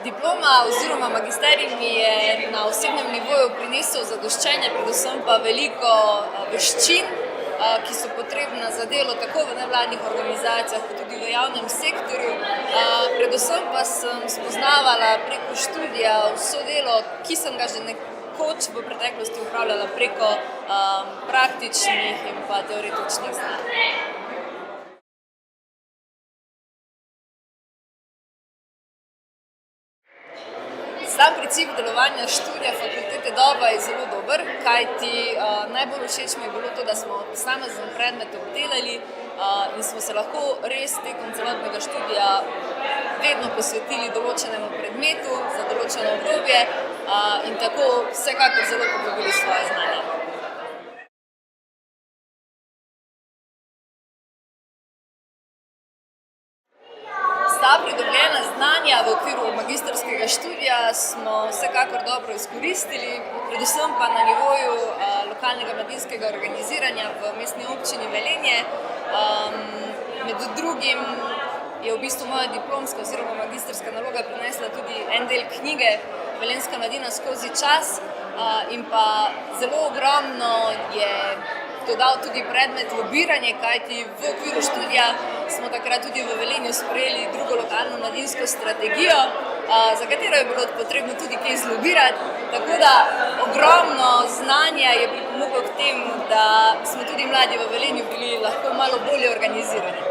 Diploma oziroma magisterij mi je na osebnem nivoju prinesel zadoščenje, predvsem pa veliko veščin, ki so potrebna za delo tako v nevladnih organizacijah, kot tudi v javnem sektorju. Predvsem pa sem spoznavala preko študija vso delo, ki sem ga že nekoč v preteklosti upravljala preko praktičnih in pa teoretičnih znanj. Sam princip delovanja študija fakultete Doba je zelo dober, kajti najbolj všeč mi je bilo to, da smo posamezen predmet obdelali in smo se lahko res tekom celotnega študija vedno posvetili določenemu predmetu za določeno obdobje in tako vsekakor zelo poglobili svoje znanje. Ta pridobljena znanja v okviru magistrskega študija smo vsekakor dobro izkoristili, predvsem pa na nivoju lokalnega mladinskega organiziranja v mestni občini Velenje. Med drugim je v bistvu moja diplomska oziroma magistrska naloga prinesla tudi en del knjige Velenjska mladina skozi čas in pa zelo ogromno je dodal tudi predmet lobiranje, kajti v okviru študija smo takrat tudi v Velenju sprejeli drugo lokalno mladinsko strategijo, za katero je bilo potrebno tudi kaj zlobirati, tako da ogromno znanja je pripomoglo k temu, da smo tudi mladi v Velenju bili lahko malo bolje organizirani.